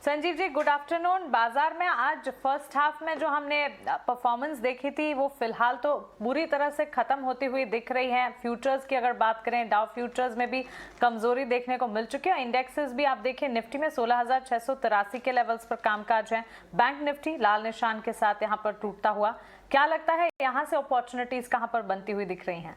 Sanjeev ji, good afternoon. बाजार में आज फर्स्ट हाफ में जो हमने परफॉर्मेंस देखी थी वो फिलहाल तो बुरी तरह से खत्म होती हुई दिख रही है। फ्यूचर्स की अगर बात करें, डाउ फ्यूचर्स में भी कमजोरी देखने को मिल चुकी है। इंडेक्सेस भी आप देखिए, निफ्टी में 16,683 के लेवल्स पर कामकाज है। बैंक निफ्टी लाल निशान के साथ यहाँ पर टूटता हुआ। क्या लगता है यहाँ से अपॉर्चुनिटीज कहाँ पर बनती हुई दिख रही हैं?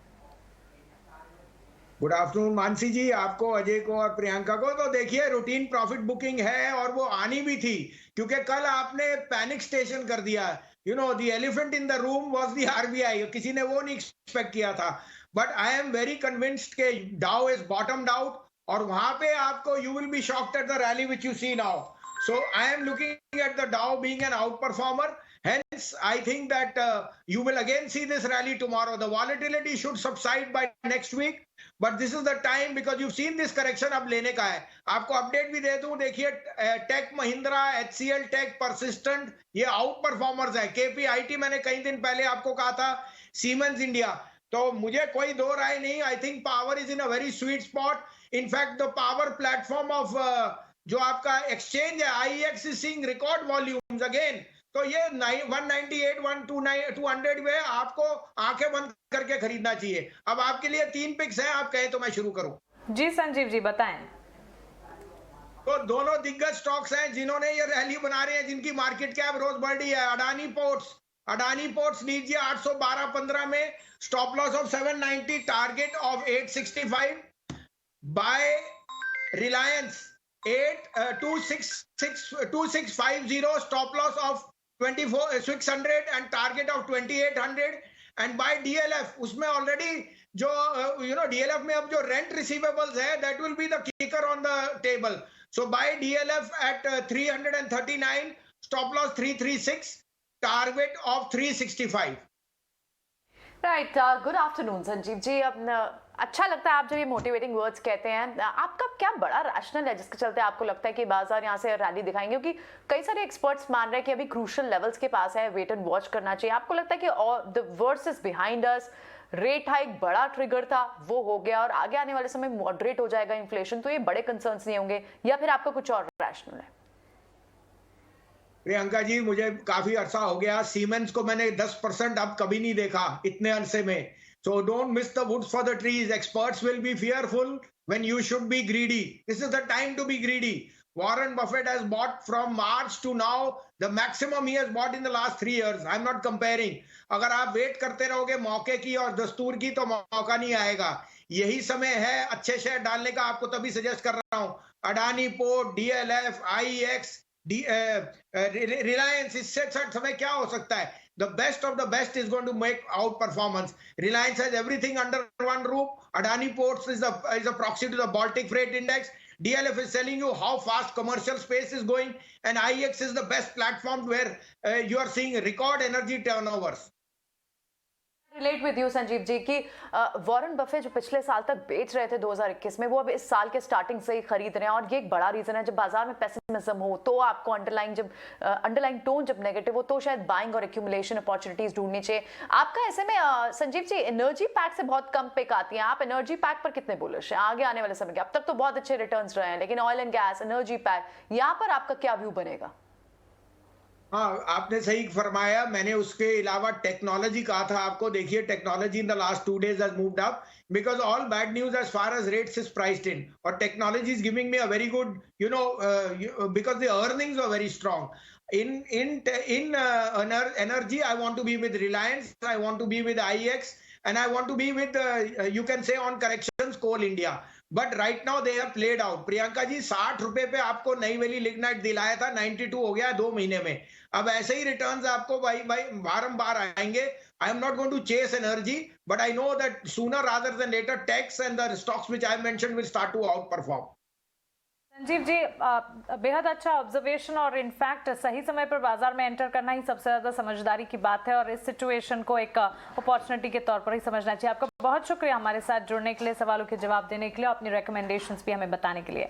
गुड आफ्टरनून मानसी जी, आपको, अजय को और प्रियंका को। तो देखिए, रूटीन प्रॉफिट बुकिंग है और वो आनी भी थी, क्योंकि कल आपने पैनिक स्टेशन कर दिया। The elephant in the room was the RBI. किसी ने वो नहीं एक्सपेक्ट किया था। But I am very convinced के डाउ इज बॉटम्ड आउट, और वहां पे आपको you will be shocked at the rally which you see now. So I am looking at the Dow being an outperformer. Hence, I think that you will again see this rally tomorrow. The volatility should subside by next week. But this is the time, because you've seen this correction अब लेने का है। आपको update भी दे दूं, देखिए Tech Mahindra, HCL Tech, Persistent, ये आउट परफॉर्मर्स है। KPIT मैंने कई दिन पहले आपको कहा था, सीमेंस इंडिया। तो मुझे कोई दो राय नहीं। I think power is in a very sweet spot. In fact the power platform of जो आपका एक्सचेंज है, IEX is seeing record volumes again. तो ये 198, 200 में आपको आंखें बंद करके खरीदना चाहिए। अब आपके लिए 3 पिक्स हैं, आप कहें तो मैं शुरू करूं। जी संजीव जी, बताएं। तो दोनों दिग्गज स्टॉक्स हैं जिन्होंने ये रैली बना रहे हैं, जिनकी मार्केट कैप रोज बढ़ रही है। अडानी पोर्ट्स लीजिए 812.15 में, stop loss of 790, target of 865। Buy Reliance 2650, stop loss of 24,600 and target of 2,800. and by DLF, उसमें ऑलरेडी जो DLF में अब जो रेंट रिसीवेबल्स है, that will be the kicker on the table. So buy DLF at 339, stop loss 336, target of 365. Right, good afternoon Sanjeev ji. अब अच्छा लगता है आप जब ये मोटिवेटिंग वर्ड्स कहते हैं। आपका क्या बड़ा रैशनल है जिसके चलते आपको लगता है कि बाजार यहाँ से रैली दिखाएंगे? क्योंकि कई सारे एक्सपर्ट्स मान रहे हैं कि अभी क्रूशियल लेवल्स के पास है, वेट एंड वॉच करना चाहिए। आपको लगता है कि the worst is behind us, rate hike बड़ा ट्रिगर था, वो हो गया और आगे आने वाले समय मॉडरेट हो जाएगा इन्फ्लेशन, तो ये बड़े कंसर्न्स नहीं होंगे, या फिर आपका कुछ और रैशनल है? प्रियंका जी, मुझे काफी अरसा हो गया, सीमेंस को मैंने 10% अब कभी नहीं देखा इतने अरसे में। So don't miss the woods for the trees. Experts will be fearful when you should be greedy. This is the time to be greedy. Warren Buffett has bought from March to now the maximum he has bought in the last 3 years. I'm not comparing. अगर आप wait करते रहोगे मौके की और दस्तूर की, तो मौका नहीं आएगा। यही समय है अच्छे शेयर डालने का। आपको तभी सजेस्ट कर रहा हूं, Adani port, DLF, IEX, Reliance. इससे समय क्या हो सकता है? The best of the best is going to make out performance. Reliance has everything under one roof. Adani Ports is a proxy to the Baltic Freight Index. DLF is telling you how fast commercial space is going, and IEX is the best platform where you are seeing record energy turnovers. Relate with you Sanjeev ji कि Warren buffet जो पिछले साल तक बेच रहे थे 2021 में, वो अब इस साल के स्टार्टिंग से ही खरीद रहे हैं, और ये एक बड़ा रीजन है। जब बाजार में पेसिमिज्म हो तो आपको अंडरलाइंग टोन जब नेगेटिव हो तो शायद बाइंग और एक्यूमुलेशन अपॉर्चुनिटीज ढूंढनी चाहिए। आपका ऐसे में संजीव जी एनर्जी पैक से बहुत कम पिक आती है। आप एनर्जी पैक पर कितने बुलिश हैं आगे आने वाले समय के? अब तक तो बहुत अच्छे रिटर्न्स रहे हैं, लेकिन oil and gas, energy pack, यहाँ पर आपका क्या व्यू बनेगा? हाँ, आपने सही फरमाया। मैंने उसके अलावा टेक्नोलॉजी कहा था आपको। देखिए, technology in the last 2 days has moved up because all bad news as far as rates is priced in, और technology is giving me a very good, because the earnings are very strong. In energy, I want to be with Reliance, I want to be with IEX, and I want to be with you can say on corrections, Coal India. But right now they have played out. Priyanka ji, 60 रुपए पे आपको नई वेली lignite दिलाया था, 92 हो गया 2 महीने में। अब ऐसे ही रिटर्न्स आपको भाई बारंबार आएंगे। I am not going to chase energy, but I know that sooner rather than later techs and the stocks which I mentioned will start to outperform. Sanjeev ji, बेहद अच्छा ऑब्जर्वेशन, और इनफैक्ट सही समय पर बाजार में एंटर करना ही सबसे ज्यादा समझदारी की बात है, और इस सिचुएशन को एक अपॉर्चुनिटी के तौर पर ही समझना चाहिए। आपका बहुत शुक्रिया हमारे साथ जुड़ने के लिए, सवालों के जवाब देने के लिए, अपनी रिकमेंडेशंस भी हमें बताने के लिए।